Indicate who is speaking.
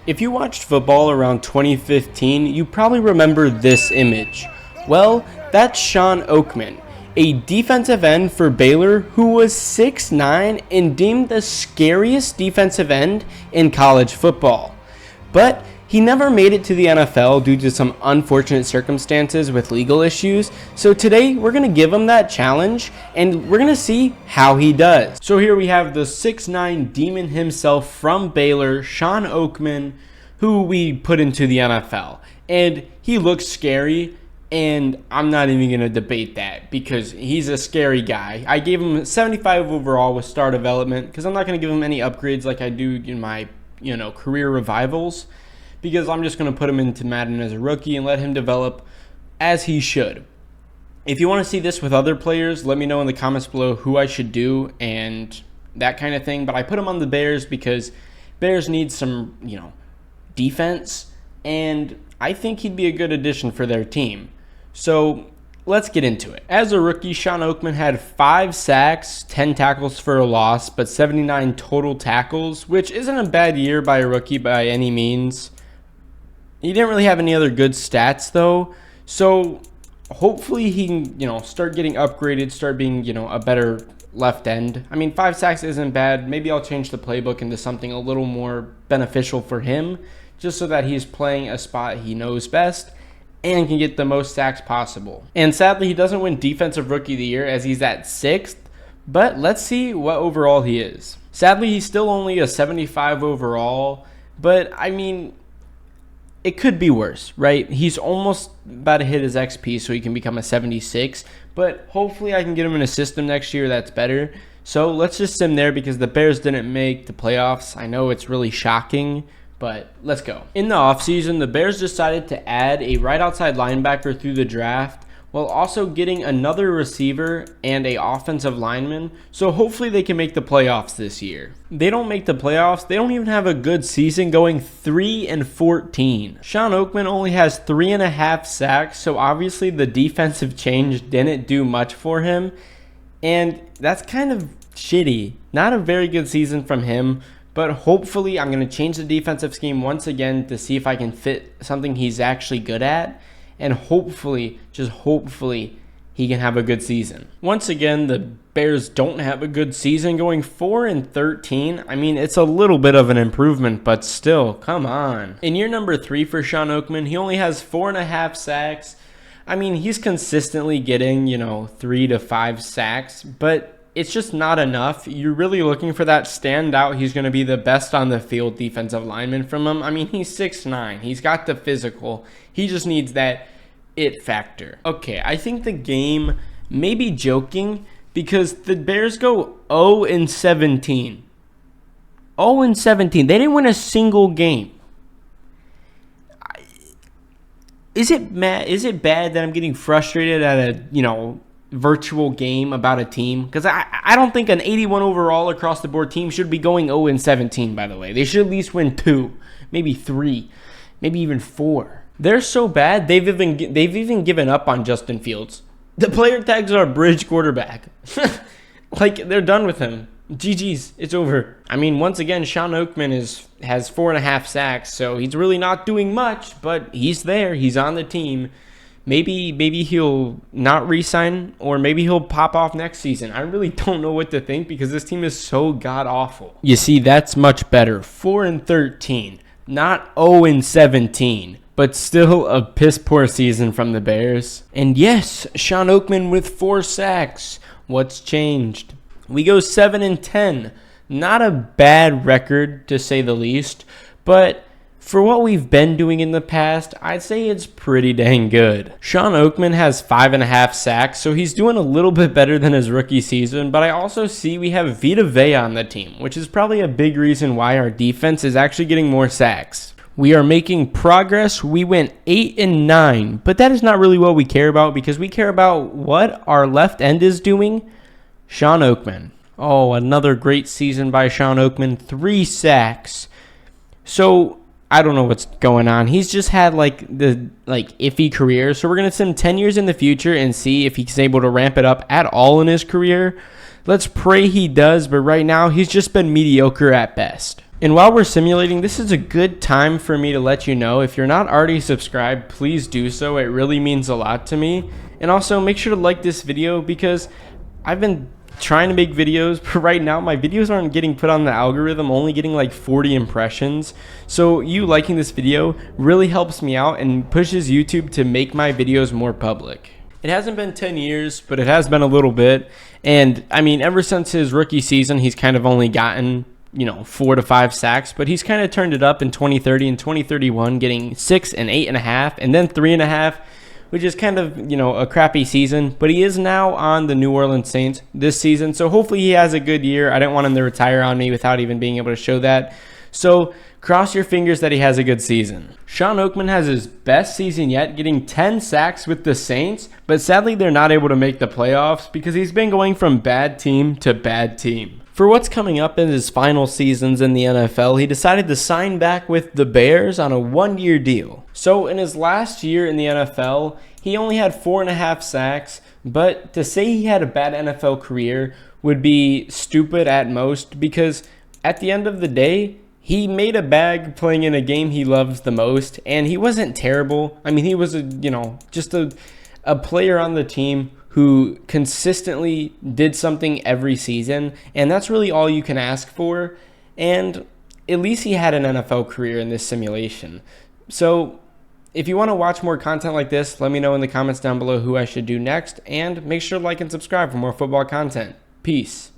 Speaker 1: If you watched football around 2015, you probably remember this image. Well, that's Sean Oakman, a defensive end for Baylor who was 6'9" and deemed the scariest defensive end in college football. But he never made it to the NFL due to some unfortunate circumstances with legal issues, so today we're going to give him that challenge and we're going to see how he does. So here we have the 6'9" demon himself from Baylor, Sean Oakman, who we put into the NFL. And he looks scary, and I'm not even going to debate that because he's a scary guy. I gave him 75 overall with star development because I'm not going to give him any upgrades like I do in my career revivals, because I'm just going to put him into Madden as a rookie and let him develop as he should. If you want to see this with other players, let me know in the comments below who I should do and that kind of thing. But I put him on the Bears because Bears need some, defense, and I think he'd be a good addition for their team. So let's get into it. As a rookie, Sean Oakman had 5 sacks, 10 tackles for a loss, but 79 total tackles, which isn't a bad year by a rookie by any means. He didn't really have any other good stats though, so hopefully he can, start getting upgraded, start being, a better left end. I mean, 5 sacks isn't bad. Maybe I'll change the playbook into something a little more beneficial for him, just so that he's playing a spot he knows best and can get the most sacks possible. And sadly, he doesn't win Defensive Rookie of the Year as he's at 6th, but let's see what overall he is. Sadly, he's still only a 75 overall, but I mean, it could be worse, right? He's almost about to hit his XP so he can become a 76, but hopefully I can get him in a system next year that's better. So let's just sim there because the Bears didn't make the playoffs. I know it's really shocking, but let's go. In the offseason, the Bears decided to add a right outside linebacker through the draft while also getting another receiver and a offensive lineman, so hopefully they can make the playoffs this year. They don't make the playoffs, they don't even have a good season, going 3-14. Sean Oakman only has 3.5 sacks, so obviously the defensive change didn't do much for him, and that's kind of shitty. Not a very good season from him, but hopefully I'm going to change the defensive scheme once again to see if I can fit something he's actually good at. And hopefully, just hopefully, he can have a good season. Once again, the Bears don't have a good season, going 4-13. I mean, it's a little bit of an improvement, but still, come on. In year number 3 for Sean Oakman, he only has 4.5 sacks. I mean, he's consistently getting, 3 to 5 sacks, but it's just not enough. You're really looking for that standout. He's going to be the best on the field defensive lineman from him. I mean, he's 6'9". He's got the physical. He just needs that it factor. Okay, I think the game may be joking because the Bears go 0-17. 0-17. They didn't win a single game. Is it bad that I'm getting frustrated at a, virtual game about a team? Because I don't think an 81 overall across the board team should be going 0-17, by the way. They should at least win 2, maybe 3, maybe even 4. They're so bad, they've even given up on Justin Fields. The player tags are a bridge quarterback. Like, they're done with him. GG's, it's over. I mean, once again, Sean Oakman has 4.5 sacks, so he's really not doing much, but he's there. He's on the team. Maybe he'll not re-sign, or maybe he'll pop off next season. I really don't know what to think because this team is so god-awful. You see, that's much better. 4-13, not 0-17, but still a piss-poor season from the Bears. And yes, Sean Oakman with 4 sacks. What's changed? We go 7-10. Not a bad record, to say the least, but for what we've been doing in the past, I'd say it's pretty dang good. Sean Oakman has 5.5 sacks, so he's doing a little bit better than his rookie season, but I also see we have Vita Vea on the team, which is probably a big reason why our defense is actually getting more sacks. We are making progress. We went 8-9, but that is not really what we care about because we care about what our left end is doing. Sean Oakman. Oh, another great season by Sean Oakman. 3 sacks. So I don't know what's going on. He's just had iffy career. So we're going to send 10 years in the future and see if he's able to ramp it up at all in his career. Let's pray he does, but right now he's just been mediocre at best. And while we're simulating, this is a good time for me to let you know, if you're not already subscribed, please do so. It really means a lot to me. And also make sure to like this video, because I've been trying to make videos, but right now my videos aren't getting put on the algorithm, only getting like 40 impressions. So you liking this video really helps me out and pushes YouTube to make my videos more public. It hasn't been 10 years, but it has been a little bit. And I mean, ever since his rookie season, he's kind of only gotten 4 to 5 sacks, but he's kind of turned it up in 2030 and 2031, getting 6 and 8.5, and then 3.5, which is kind of, a crappy season. But he is now on the New Orleans Saints this season, so hopefully he has a good year. I didn't want him to retire on me without even being able to show that. So cross your fingers that he has a good season. Sean Oakman has his best season yet, getting 10 sacks with the Saints, but sadly they're not able to make the playoffs because he's been going from bad team to bad team. For what's coming up in his final seasons in the NFL, he decided to sign back with the Bears on a 1-year deal. So in his last year in the NFL, he only had 4.5 sacks, but to say he had a bad NFL career would be stupid at most, because at the end of the day, he made a bag playing in a game he loves the most, and he wasn't terrible. I mean, he was just a player on the team who consistently did something every season, and that's really all you can ask for. And at least he had an NFL career in this simulation. So if you want to watch more content like this, let me know in the comments down below who I should do next, and make sure to like and subscribe for more football content. Peace.